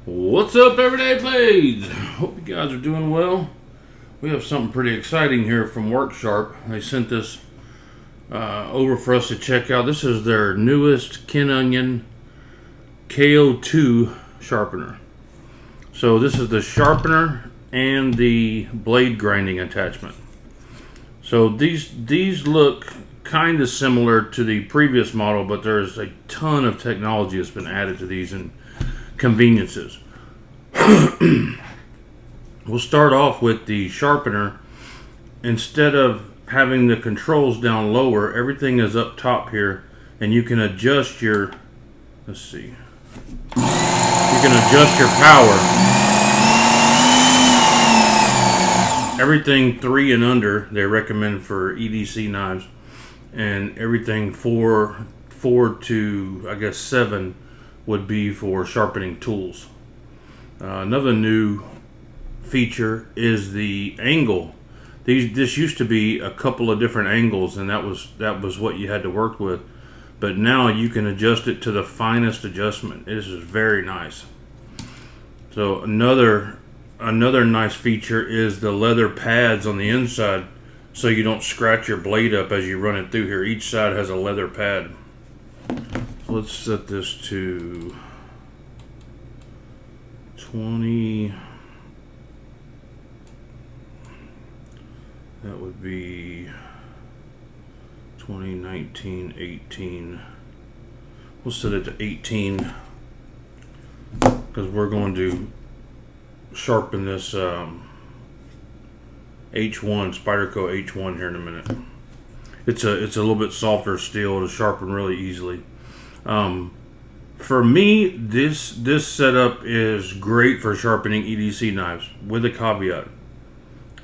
What's up, Everyday Blades? Hope you guys are doing well. We have something pretty exciting here from Worksharp. They sent this over for us to check out. This is their newest Ken Onion MK2 sharpener. So this is the sharpener and the blade grinding attachment. So these look kind of similar to the previous model, but there's a ton of technology that's been added to these and conveniences. We'll start off with the sharpener. Instead of having the controls down lower, everything is up top here, and you can adjust your, let's see, you can adjust your power. Everything 3 and under they recommend for EDC knives, and everything 4 to I guess 7 would be for sharpening tools. Another new feature is the angle. This used to be a couple of different angles, and that was what you had to work with. But now you can adjust it to the finest adjustment. This is very nice. So another nice feature is the leather pads on the inside, so you don't scratch your blade up as you run it through here. Each side has a leather pad. Let's set this to 20. That would be 2019, 18. We'll set it to 18 because we're going to sharpen this H1 Spyderco H1 here in a minute. It's a little bit softer steel to sharpen really easily. For me, this setup is great for sharpening EDC knives, with a caveat.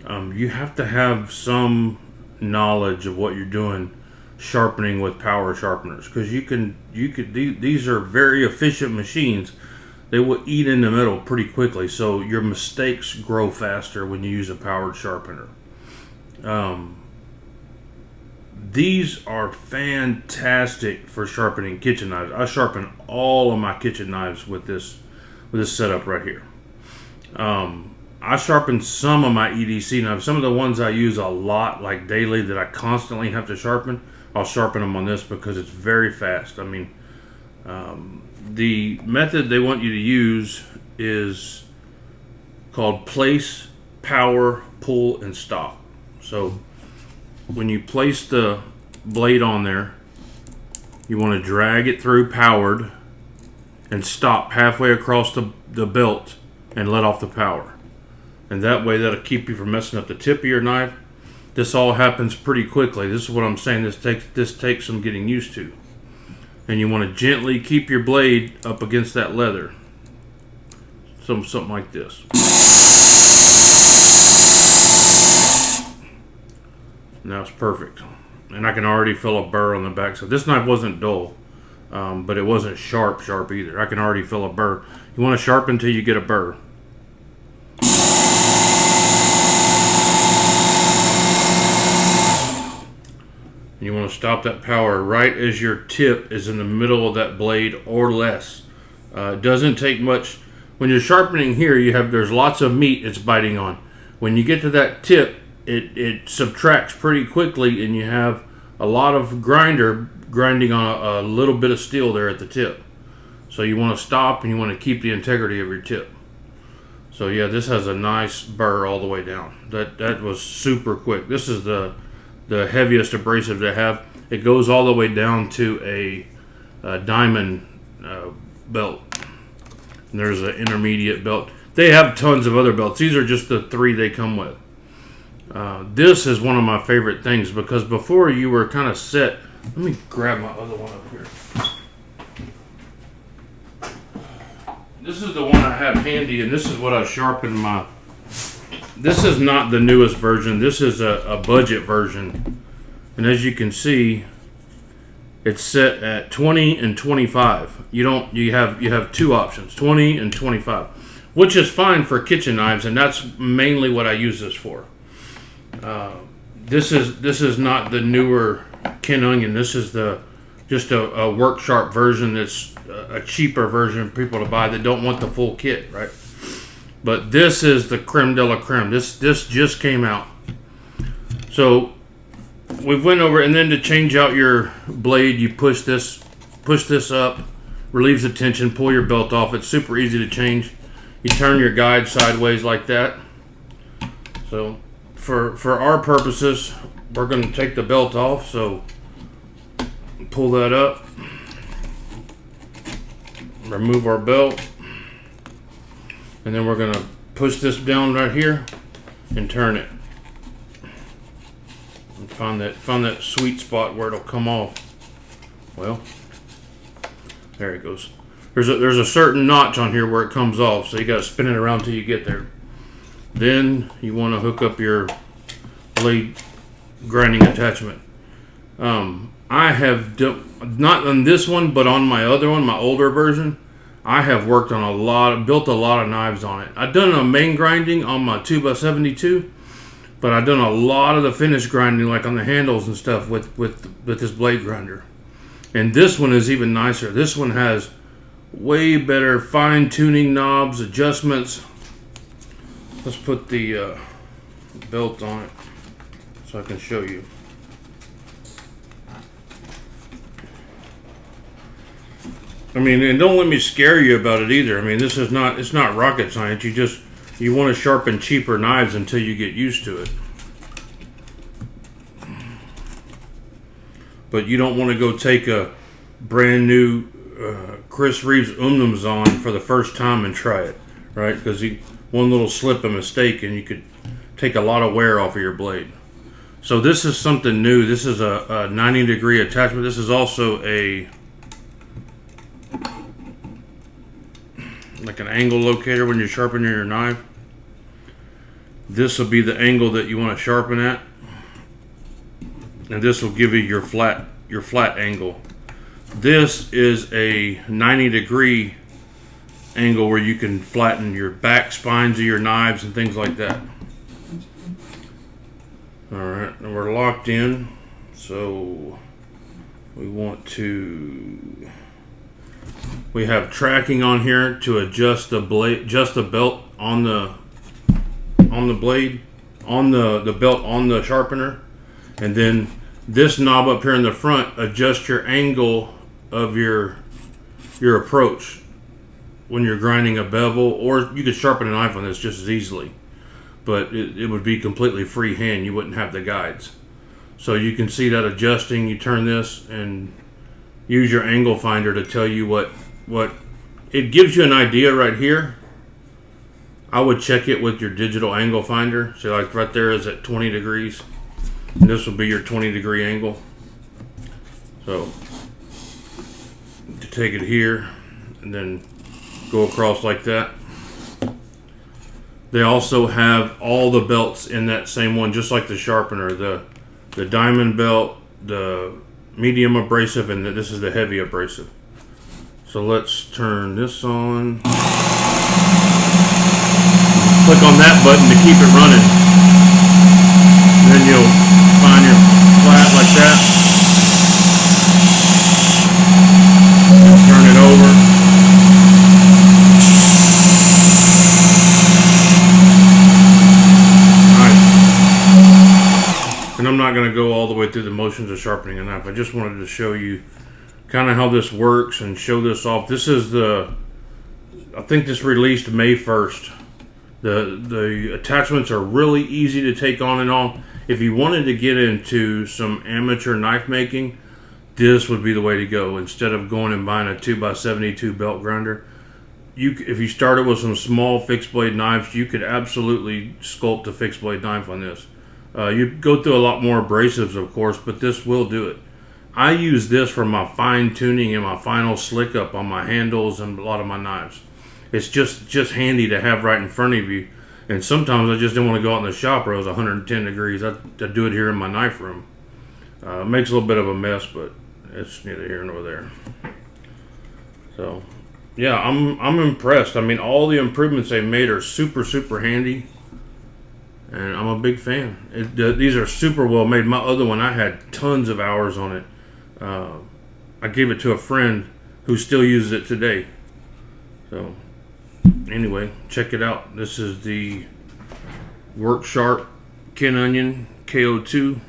You have to have some knowledge of what you're doing sharpening with power sharpeners, because these are very efficient machines. They will eat into metal pretty quickly, so your mistakes grow faster when you use a powered sharpener. These are fantastic for sharpening kitchen knives. I sharpen all of my kitchen knives with this setup right here. I sharpen some of my EDC knives. Some of the ones I use a lot, like daily, that I constantly have to sharpen, I'll sharpen them on this because it's very fast. I mean, the method they want you to use is called place, power, pull, and stop. So when you place the blade on there, you want to drag it through powered and stop halfway across the belt and let off the power. And that way that'll keep you from messing up the tip of your knife. This all happens pretty quickly. This is what I'm saying. This takes some getting used to. And you want to gently keep your blade up against that leather. Something like this. Now it's perfect. And I can already feel a burr on the back. So this knife wasn't dull, but it wasn't sharp either. I can already feel a burr. You want to sharpen until you get a burr. And you want to stop that power right as your tip is in the middle of that blade or less. It doesn't take much. When you're sharpening here, there's lots of meat it's biting on. When you get to that tip, it subtracts pretty quickly, and you have a lot of grinding on a little bit of steel there at the tip. So you want to stop, and you want to keep the integrity of your tip. So yeah, this has a nice burr all the way down. That was super quick. This is the heaviest abrasive they have. It goes all the way down to a diamond belt. And there's an intermediate belt. They have tons of other belts. These are just the 3 they come with. This is one of my favorite things, because before you were kind of set. Let me grab my other one up here. This is the one I have handy, and this is what I sharpen my. This is not the newest version. This is a budget version, and as you can see, it's set at 20 and 25. You have 2 options, 20 and 25, which is fine for kitchen knives, and that's mainly what I use this for. This is not the newer Ken Onion. This is just a Worksharp version that's a cheaper version for people to buy that don't want the full kit, right? But this is the creme de la creme. This just came out. So we've went over, and then to change out your blade, you push this up, relieves the tension, pull your belt off. It's super easy to change. You turn your guide sideways like that. So for our purposes, we're going to take the belt off. So pull that up, remove our belt, and then we're going to push this down right here and turn it. And find that sweet spot where it'll come off. Well, there it goes. There's a certain notch on here where it comes off, so you got to spin it around till you get there. Then you want to hook up your blade grinding attachment. I have not on this one, but on my other one, my older version, I have worked on built a lot of knives on it. I've done a main grinding on my 2x72, but I've done a lot of the finish grinding, like on the handles and stuff, with this blade grinder. And this one is even nicer. This one has way better fine tuning knobs, adjustments. Let's put the belt on it so I can show you. I mean, and don't let me scare you about it either. I mean, it's not rocket science. You want to sharpen cheaper knives until you get used to it. But you don't want to go take a brand new Chris Reeves Umnumzon for the first time and try it, right? Because one little slip of mistake and you could take a lot of wear off of your blade. So this is something new. This is a 90-degree attachment. This is also like an angle locator when you're sharpening your knife. This will be the angle that you want to sharpen at, and this will give you your flat angle. This is a 90-degree angle where you can flatten your back spines of your knives and things like that. Alright, and we're locked in, so we have tracking on here to adjust the belt on the blade, on the belt on the sharpener, and then this knob up here in the front adjusts your angle of your approach when you're grinding a bevel, or you could sharpen a knife on this just as easily, but it would be completely freehand. You wouldn't have the guides. So you can see that adjusting. You turn this and use your angle finder to tell you what it gives you an idea right here. I would check it with your digital angle finder. So like right there is at 20 degrees. And this will be your 20-degree angle. So to take it here and then go across like that. They also have all the belts in that same one, just like the sharpener. The diamond belt, the medium abrasive, and this is the heavy abrasive. So let's turn this on. Click on that button to keep it running. And then you'll find your flat like that. And turn it over. And I'm not going to go all the way through the motions of sharpening a knife. I just wanted to show you kind of how this works and show this off. This is I think this released May 1st. The attachments are really easy to take on and off. If you wanted to get into some amateur knife making, this would be the way to go. Instead of going and buying a 2x72 belt grinder, if you started with some small fixed blade knives, you could absolutely sculpt a fixed blade knife on this. You go through a lot more abrasives, of course, but this will do it. I use this for my fine tuning and my final slick up on my handles and a lot of my knives. It's just handy to have right in front of you. And sometimes I just didn't want to go out in the shop where it was 110 degrees. I do it here in my knife room. It makes a little bit of a mess, but it's neither here nor there. So, yeah, I'm impressed. I mean, all the improvements they made are super, super handy. And I'm a big fan. These are super well made. My other one, I had tons of hours on it. I gave it to a friend who still uses it today. So anyway, check it out. This is the Worksharp Ken Onion MK2.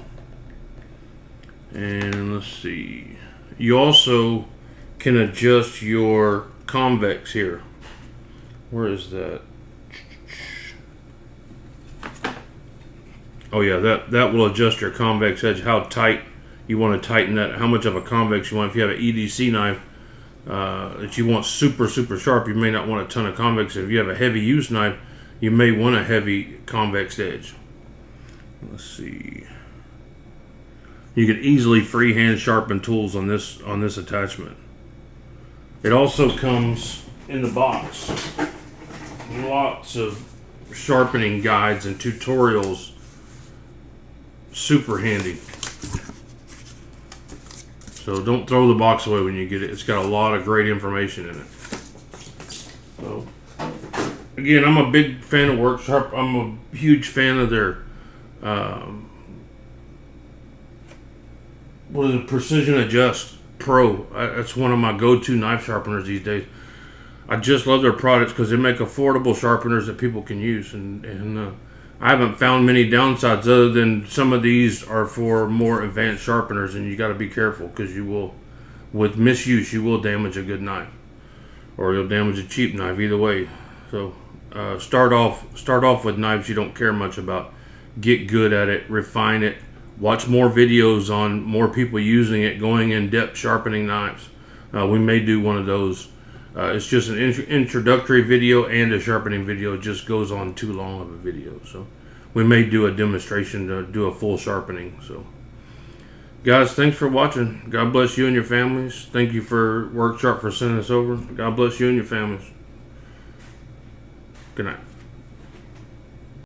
And let's see. You also can adjust your convex here. Where is that? Oh yeah, that will adjust your convex edge, how tight you want to tighten that, how much of a convex you want. If you have an EDC knife that you want super sharp, you may not want a ton of convex. If you have a heavy use knife, you may want a heavy convex edge. Let's see. You can easily freehand sharpen tools on this attachment. It also comes in the box. Lots of sharpening guides and tutorials. Super handy. So don't throw the box away when you get it. It's got a lot of great information in it. So again, I'm a big fan of Worksharp. I'm a huge fan of their what is it, Precision Adjust Pro. That's one of my go-to knife sharpeners these days. I just love their products because they make affordable sharpeners that people can use, and I haven't found many downsides other than some of these are for more advanced sharpeners, and you got to be careful because you will, with misuse, you will damage a good knife, or you'll damage a cheap knife. Either way, so start off with knives you don't care much about. Get good at it, refine it. Watch more videos on more people using it, going in depth sharpening knives. We may do one of those. It's just an introductory video and a sharpening video. It just goes on too long of a video. So we may do a demonstration to do a full sharpening. So guys, thanks for watching. God bless you and your families. Thank you for Worksharp for sending us over. God bless you and your families. Good night.